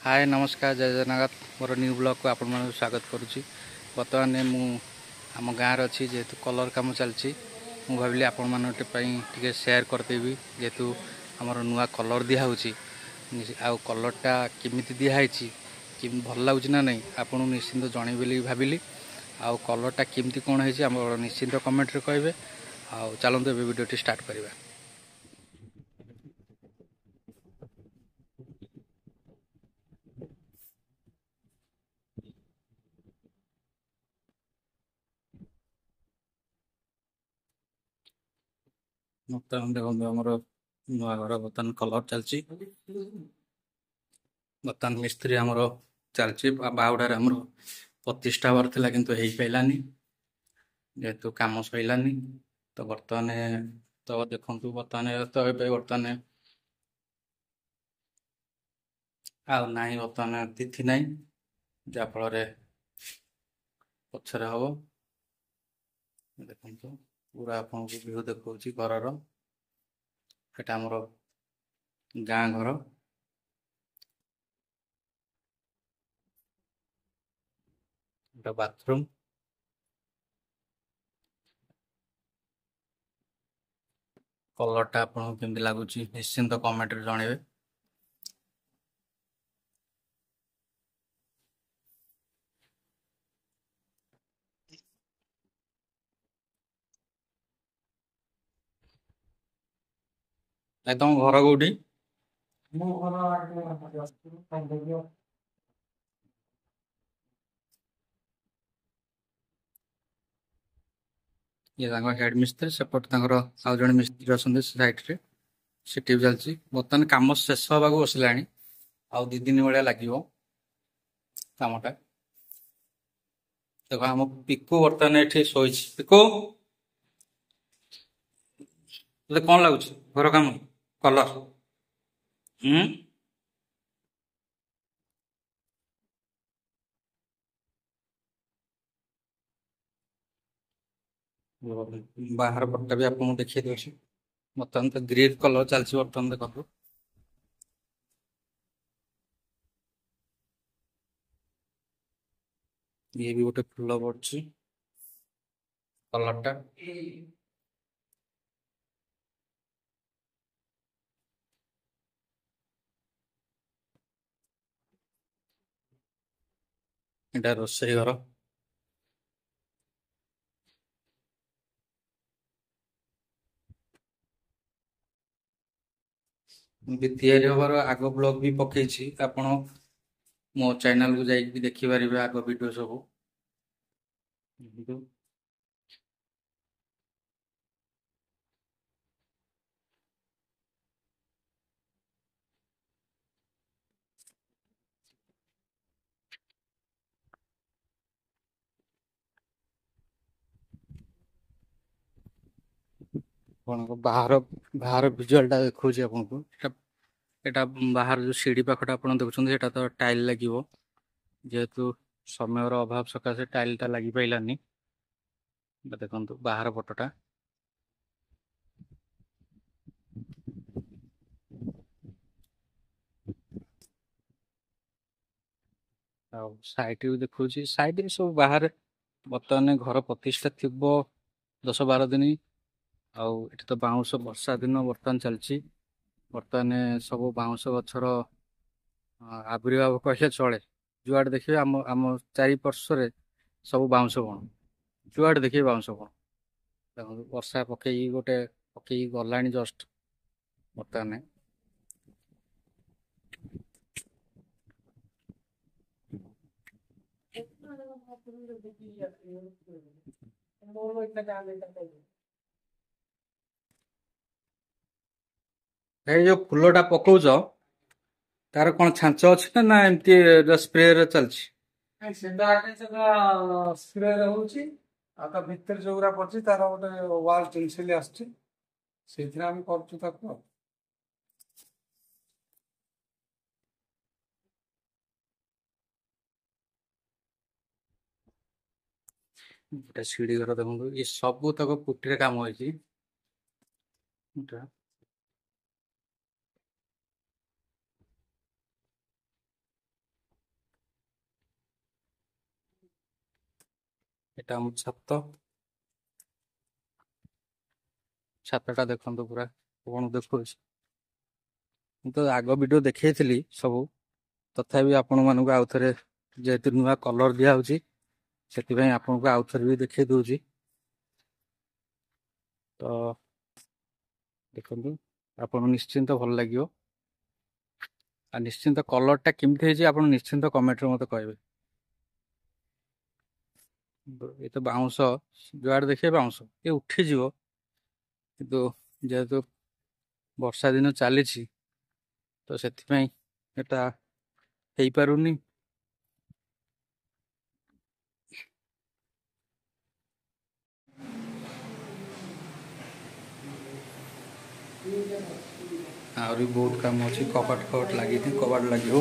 हाय नमस्कार जय Jagannath more new blog को आपण मानक स्वागत करुच्ची। बर्तमान मु आम गाँव अच्छी जेहेतु कलर कम चलती मु भाविली आपण मानक टे सेयार करदेवी जेहेतु आमर नुआ कलर दिखाई आउ कलरटा केमिति दिखाई कि भल लगुच ना नहीं आपको निश्चिंत जन बोली भाविली आउ कलरटा केमती कौन है आम निश्चिंत कमेंट रे कहे। आउ चलते ए वीडियो स्टार्ट करवा। बर्तमान देखो आमर नुआ घर बर्तमान कलर चलती बर्तमान मिस्त्री आमर चलती बाहुडार आमर 25टा वर थिला किंतु हेई पाइलानी जेहेतु काम सैलानी। तो बर्तमान तो देखु बर्तमान तो बर्तमान आउ ना बर्तमान तिथि ना जहाँफल पचर हम देखु पूरा आपको व्यू देखा घर एटा आमर गाँ घर बाथरूम कलरटा आपको केमती लगुच निश्चिंत कमेंट रे जनइबे। तुम घर कौटी ये हेड मिस्त्री सेपट आउ जड़े मिस्त्री अच्छा सैड्रे सेठी भी चलती बर्तमान कम शेष हवा बसला आउ 2 दिन भाया लगे कमटा। देखो आम पिकु बर्तमान ये शोच पिकु कौन लगुच घर कम कलर बाहर पट्टा भी आपको देखिए दूसरी बर्तमान तो ग्रीन कलर चलती बर्तमान देखो ये भी गोटे फुल पड़ी कलरटा एटा रोसई घर तैयारी हबार आग ब्लॉग भी पकई आपण मो चैनल को जाइए देखिपारे आग वीडियो सब बाहर बाहर विजुआलटा देखा आपको एटा बाहर जो सीढ़ी पाखटा आप देखुं तो टाइल लगे जेहेतु समय अभाव सकाशे टाइलटा लगी पाइलानी देखु बाहर पटटा साइट भी देखा साइट सब बाहर बर्तमान घर प्रतिष्ठा थी 10-12 दिन आउ ये तो बाउंश वर्षा दिन बर्तमान चलती बर्तमान सब बाउंश गचर आविर्भाव कहले चले जुआड़े देखिए आम आम चारिपार्श्व सब बाउंश बण जुआड़े देखिए बाउंश बण देखो वर्षा पकई गोटे पकई गला जस्ट बर्तमान जो फुलटा पकाउच तार कौन छांच अच्छी ना एमती स्प्रे चलती स्प्रे होची आता भितर जोगरा पड़छि तार गोटे वाल टेंसिल आछछि सेथिरा हम करछु ताको गोटे सीढ़ी घर देखो ये सब तक पुटी काम होती এটা ଆମ ଛାତଟା ଦେଖନ୍ତୁ ପୁରା କଣ ଦେଖୁଛି। ମୁଁ ତ ଆଗ ଭିଡ଼ିଓ ଦେଖେଇଥିଲି ସବୁ, ତଥାପି ଆପଣମାନଙ୍କୁ ଆଉଥରେ ଯେହେତୁ ନୂଆ କଲର୍ ଦିଆହେଉଛି ସେଥିପାଇଁ ଆପଣଙ୍କୁ ଆଉଥରେ ବି ଦେଖେଇ ଦେଉଛି। ତ ଦେଖନ୍ତୁ, ଆପଣଙ୍କୁ ନିଶ୍ଚିନ୍ତ ଭଲ ଲାଗିବ। ଆଉ ନିଶ୍ଚିନ୍ତ କଲର୍ଟା କେମିତି ହେଇଛି ଆପଣ ନିଶ୍ଚିନ୍ତ କମେଣ୍ଟରେ ମୋତେ କହିବେ। ଏ ତ ବାଉଁଶ, ଯୁଆଡ଼େ ଦେଖିବେ ବାଉଁଶ, ଏ ଉଠିଯିବ, କିନ୍ତୁ ଯେହେତୁ ବର୍ଷା ଦିନ ଚାଲିଛି ତ ସେଥିପାଇଁ ଏଟା ହେଇପାରୁନି। ଆହୁରି ବହୁତ କାମ ଅଛି, କବାଟ ଲାଗିନି, କବାଟ ଲାଗିବ।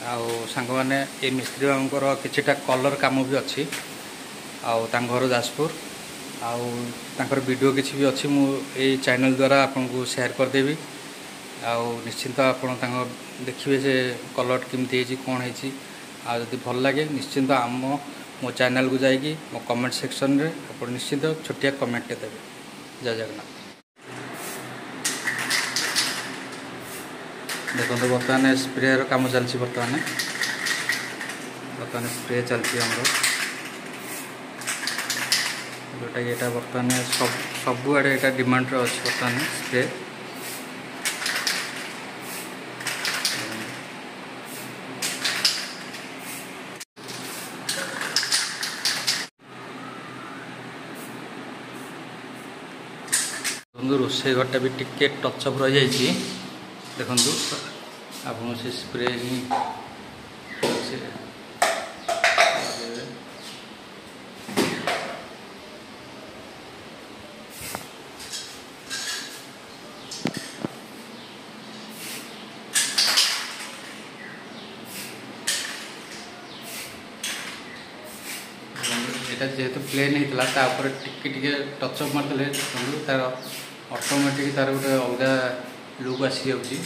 ଆଉ ସାଙ୍ଗମାନେ, ଏ ମିସ୍ତ୍ରୀ ବାବୁଙ୍କର କିଛିଟା କଲର୍ କାମ ବି ଅଛି। ଆଉ ତାଙ୍କ ଘର ଯାଜପୁର, ଆଉ ତାଙ୍କର ଭିଡ଼ିଓ କିଛି ବି ଅଛି, ମୁଁ ଏଇ ଚ୍ୟାନେଲ୍ ଦ୍ୱାରା ଆପଣଙ୍କୁ ସେୟାର କରିଦେବି। ଆଉ ନିଶ୍ଚିନ୍ତ ଆପଣ ତାଙ୍କ ଦେଖିବେ ଯେ କଲର୍ କେମିତି ହେଇଛି, କ'ଣ ହେଇଛି। ଆଉ ଯଦି ଭଲ ଲାଗେ ନିଶ୍ଚିନ୍ତ ମୋ ଚ୍ୟାନେଲ୍କୁ ଯାଇକି ମୋ କମେଣ୍ଟ ସେକ୍ସନ୍ରେ ଆପଣ ନିଶ୍ଚିନ୍ତ ଛୋଟିଆ କମେଣ୍ଟଟେ ଦେବେ। ଜୟ ଜଗନ୍ନାଥ। ଦେଖନ୍ତୁ ବର୍ତ୍ତମାନ ସ୍ପ୍ରେର କାମ ଚାଲିଛି। ବର୍ତ୍ତମାନ ସ୍ପ୍ରେ ଚାଲିଛି ଆମର, ଯେଉଁଟାକି ଏଇଟା ବର୍ତ୍ତମାନ ସବୁଆଡ଼େ ଏଇଟା ଡିମାଣ୍ଡରେ ଅଛି। ବର୍ତ୍ତମାନ ସ୍ପ୍ରେ ଦେଖନ୍ତୁ, ରୋଷେଇ ଘରଟା ବି ଟିକେ ଟଚ୍ଅପ୍ ରହିଯାଇଛି। ଦେଖନ୍ତୁ ଆପଣ ସେ ସ୍ପ୍ରେ ହିଁ এটা যেহেতু প্লেନ୍ ହେଇଥିଲା ତା ଉପରେ ଟିକେ ଟଚ୍ଅପ୍ ମାରିଦେଲେ ଦେଖନ୍ତୁ ତାର ଅଟୋମେଟିକ୍ ତାର ଗୋଟେ ଅଲଗା ଲୁକ୍ ଆସିଯାଉଛି।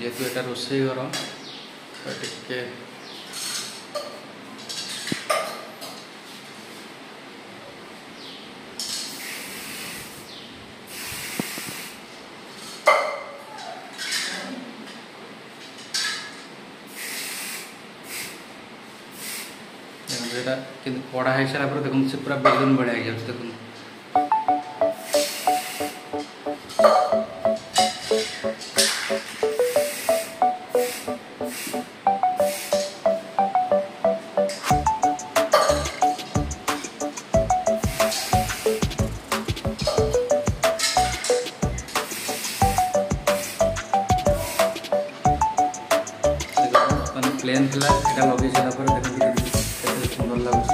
ଯେହେତୁ ଏଟା ରୋଷେଇ ଘର ତ ଟିକେ কিন্তু কড়া হয়ে সারা পরে দেখুন সে পুরা বেলুন ভଳିଆ ହେଇଯାଉଛି। ଦେଖନ୍ତୁ ପ୍ଲେନ୍ ଥିଲା, ଏଇଟା ଲଗେଇ ସାରିଲା ପରେ ଦେଖନ୍ତୁ କେତେ ସୁନ୍ଦର ଲାଗୁଛି।